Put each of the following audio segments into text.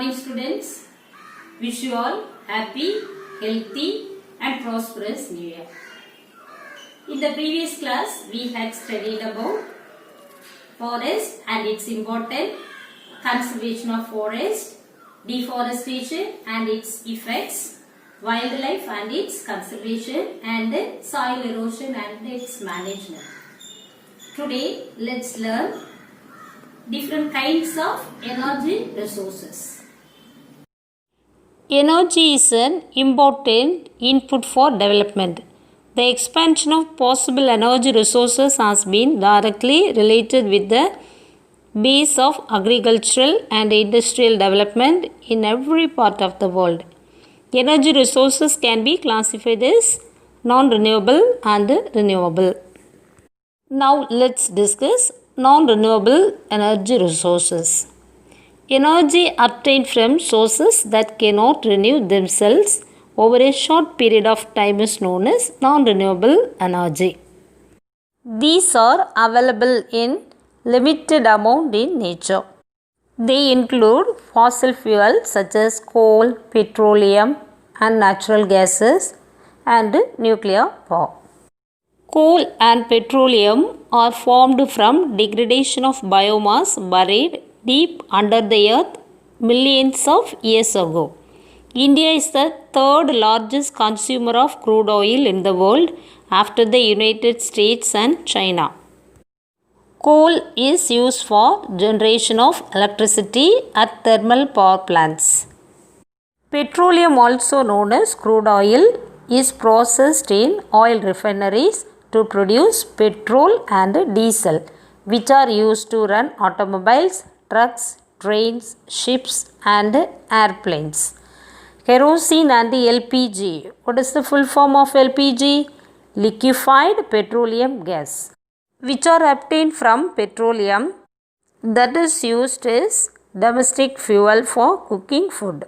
morning students. Wish you all happy, healthy and prosperous New Year. In the previous class we had studied about forest and its important, conservation of forest, deforestation and its effects, wildlife and its conservation, and soil erosion and its management. Today let's learn different kinds of energy resources. Energy is an important input for development. The expansion of possible energy resources has been directly related with the base of agricultural and industrial development in every part of the world. Energy resources can be classified as non-renewable and renewable. Now let's discuss non-renewable energy resources. Energy obtained from sources that cannot renew themselves over a short period of time is known as non-renewable energy. These are available in limited amount in nature. They include fossil fuels such as coal, petroleum and natural gases and nuclear power. Coal and petroleum are formed from degradation of biomass buried deep under the earth millions of years ago. India is the third largest consumer of crude oil in the world after the United States and China. Coal is used for generation of electricity at thermal power plants. Petroleum, also known as crude oil, is processed in oil refineries to produce petrol and diesel, which are used to run automobiles, trucks, trains, ships and airplanes. Kerosene and LPG. What is the full form of LPG? Liquefied petroleum gas, which are obtained from petroleum that is used as domestic fuel for cooking food.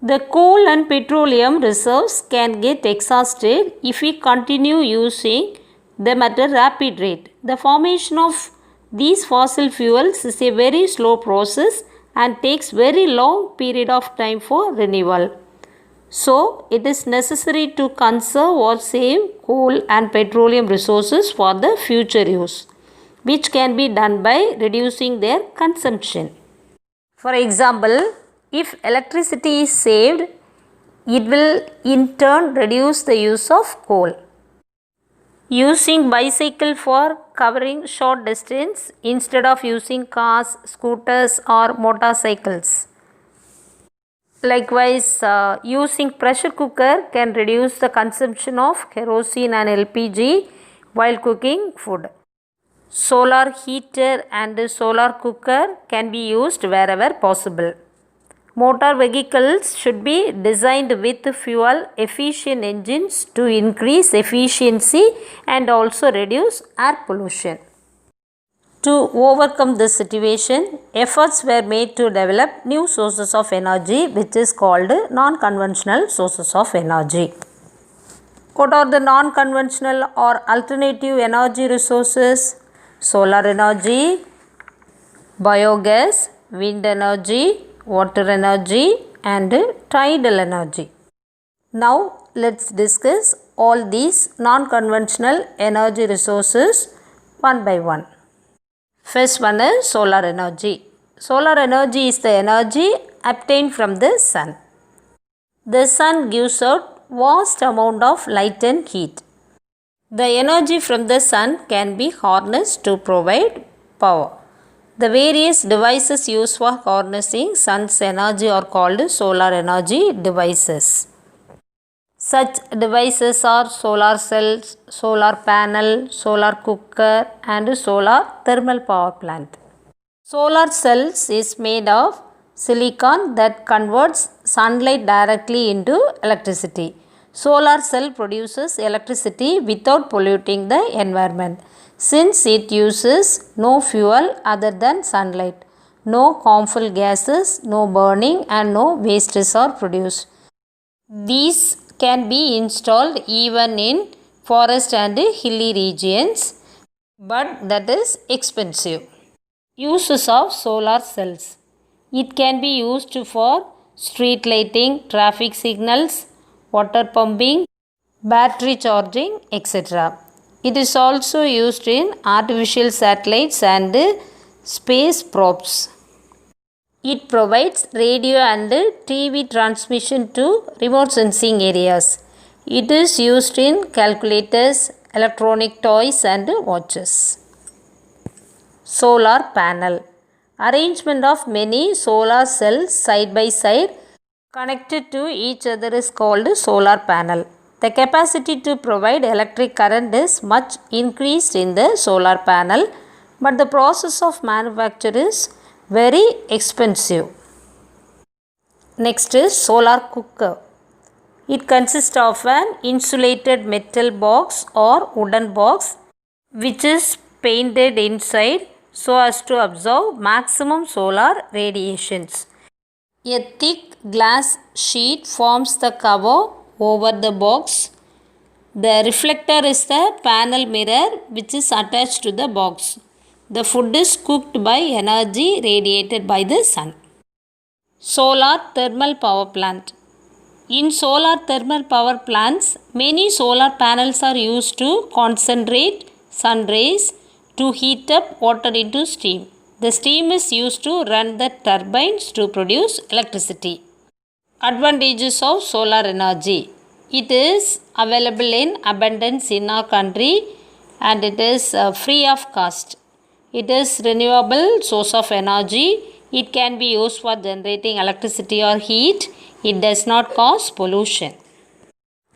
The coal and petroleum reserves can get exhausted if we continue using them at a rapid rate. The formation of these fossil fuels is a very slow process and takes very long period of time for renewal. So, it is necessary to conserve or save coal and petroleum resources for the future use, which can be done by reducing their consumption. For example, if electricity is saved, it will in turn reduce the use of coal. Using bicycle for covering short distance instead of using cars, scooters or motorcycles. Likewise, using pressure cooker can reduce the consumption of kerosene and LPG while cooking food. Solar heater and solar cooker can be used wherever possible. Motor vehicles should be designed with fuel efficient engines to increase efficiency and also reduce air pollution. To overcome this situation, efforts were made to develop new sources of energy, which is called non-conventional sources of energy. What are the non-conventional or alternative energy resources? Solar energy, biogas, wind energy, water energy and tidal energy. Now let's discuss all these non-conventional energy resources one by one. First one is solar energy. Solar energy is the energy obtained from the sun. The sun gives out vast amount of light and heat. The energy from the sun can be harnessed to provide power. The various devices used for harnessing sun's energy are called solar energy devices. Such devices are solar cells, solar panel, solar cooker and solar thermal power plant. Solar cells is made of silicon that converts sunlight directly into electricity. Solar cell produces electricity without polluting the environment, since it uses no fuel other than sunlight. No harmful gases, no burning and no wastes are produced. These can be installed even in forest and hilly regions, but that is expensive. Uses of solar cells. It can be used for street lighting, traffic signals, water pumping, battery charging, etc. It is also used in artificial satellites and space probes. It provides radio and TV transmission to remote sensing areas. It is used in calculators, electronic toys and watches. Solar panel. Arrangement of many solar cells side by side connected to each other is called solar panel. The capacity to provide electric current is much increased in the solar panel, but the process of manufacture is very expensive. Next is solar cooker. It consists of an insulated metal box or wooden box which is painted inside so as to absorb maximum solar radiations. A thick glass sheet forms the cover over the box. The reflector is the panel mirror which is attached to the box. The food is cooked by energy radiated by the sun. Solar thermal power plant. In solar thermal power plants, many solar panels are used to concentrate sun rays to heat up water into steam. The steam is used to run the turbines to produce electricity. Advantages of solar energy. It is available in abundance in our country and it is free of cost. It is renewable source of energy. It can be used for generating electricity or heat. It does not cause pollution.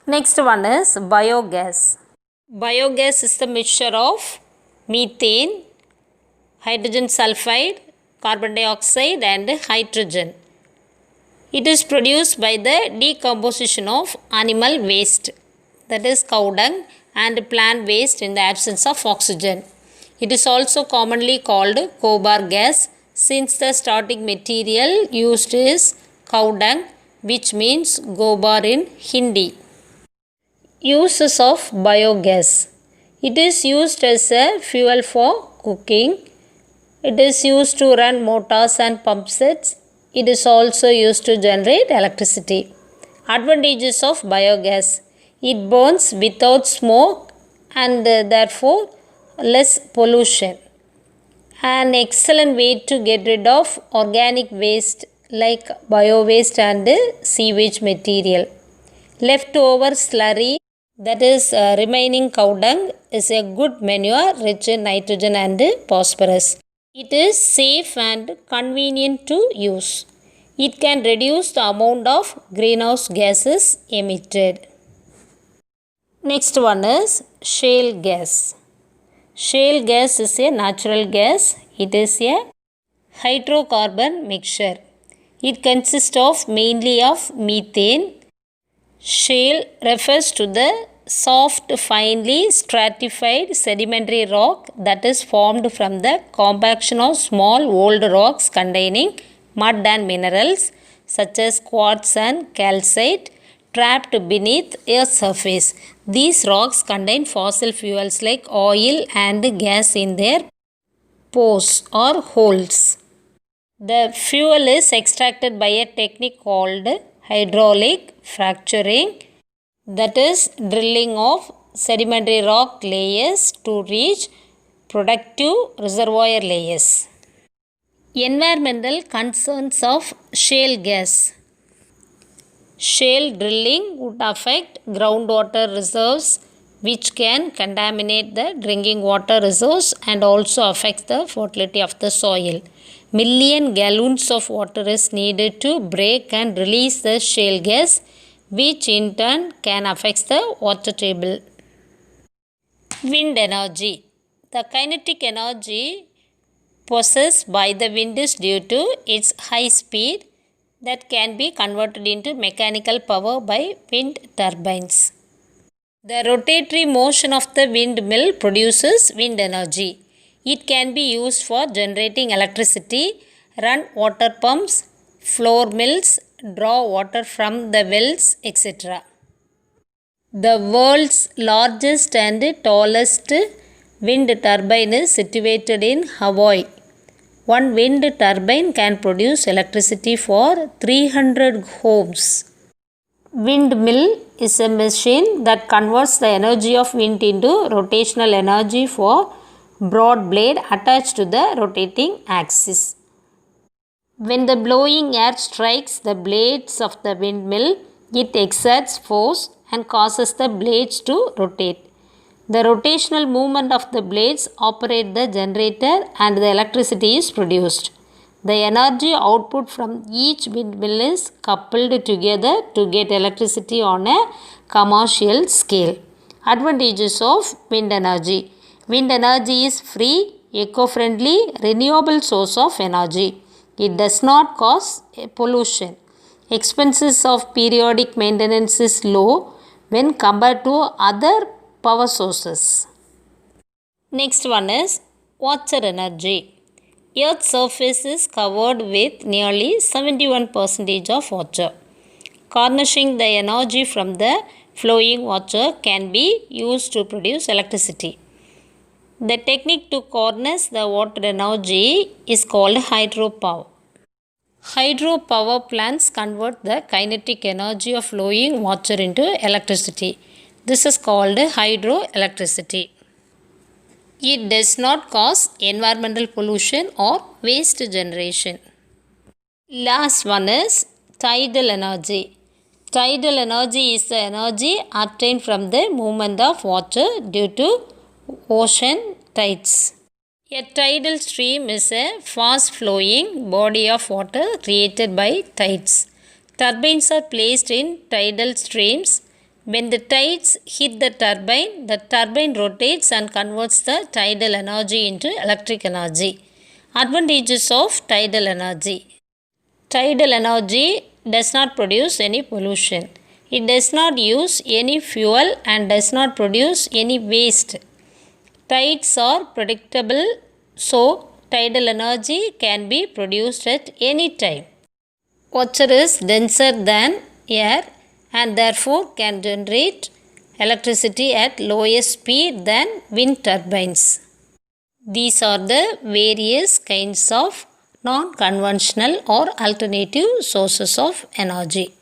Next one is biogas. Biogas is the mixture of methane, hydrogen sulfide, carbon dioxide and hydrogen. It is produced by the decomposition of animal waste, that is cow dung, and plant waste in the absence of oxygen. It is also commonly called gobar gas since the starting material used is cow dung, which means gobar in Hindi. Uses of biogas. It is used as a fuel for cooking. It is used to run motors and pump sets. It is also used to generate electricity. Advantages of biogas. It burns without smoke and therefore less pollution. An excellent way to get rid of organic waste like bio-waste and sewage material. Leftover slurry, that is remaining cow dung, is a good manure rich in nitrogen and phosphorus. It is safe and convenient to use. It can reduce the amount of greenhouse gases emitted. Next one is shale gas. Shale gas is a natural gas. It is a hydrocarbon mixture. It consists of mainly of methane. Shale refers to the soft, finely stratified sedimentary rock that is formed from the compaction of small old rocks containing mud and minerals such as quartz and calcite trapped beneath Earth's surface. These rocks contain fossil fuels like oil and gas in their pores or holes. The fuel is extracted by a technique called hydraulic fracturing, that is drilling of sedimentary rock layers to reach productive reservoir layers. Environmental concerns of shale gas. Shale drilling would affect groundwater reserves which can contaminate the drinking water resource and also affects the fertility of the soil. Million gallons of water is needed to break and release the shale gas, which in turn can affect the water table. Wind energy. The kinetic energy possessed by the wind is due to its high speed that can be converted into mechanical power by wind turbines. The rotatory motion of the windmill produces wind energy. It can be used for generating electricity, run water pumps, floor mills, draw water from the wells, etc. The world's largest and tallest wind turbine is situated in Hawaii. One wind turbine can produce electricity for 300 homes. Windmill is a machine that converts the energy of wind into rotational energy for broad blade attached to the rotating axis. When the blowing air strikes the blades of the windmill, it exerts force and causes the blades to rotate. The rotational movement of the blades operate the generator and the electricity is produced. The energy output from each windmill is coupled together to get electricity on a commercial scale. Advantages of wind energy. Wind energy is free, eco-friendly, renewable source of energy. It does not cause pollution. Expenses of periodic maintenance is low when compared to other power sources. Next one is water energy. Earth's surface is covered with nearly 71% of water. Garnishing the energy from the flowing water can be used to produce electricity. The technique to harness the water energy is called hydropower. Hydropower plants convert the kinetic energy of flowing water into electricity. This is called hydroelectricity. It does not cause environmental pollution or waste generation. Last one is tidal energy. Tidal energy is the energy obtained from the movement of water due to ocean tides. A tidal stream is a fast-flowing body of water created by tides. Turbines are placed in tidal streams. When the tides hit the turbine rotates and converts the tidal energy into electric energy. Advantages of tidal energy. Tidal energy does not produce any pollution. It does not use any fuel and does not produce any waste. Tides are predictable, so tidal energy can be produced at any time. Water is denser than air and therefore can generate electricity at lower speed than wind turbines. These are the various kinds of non-conventional or alternative sources of energy.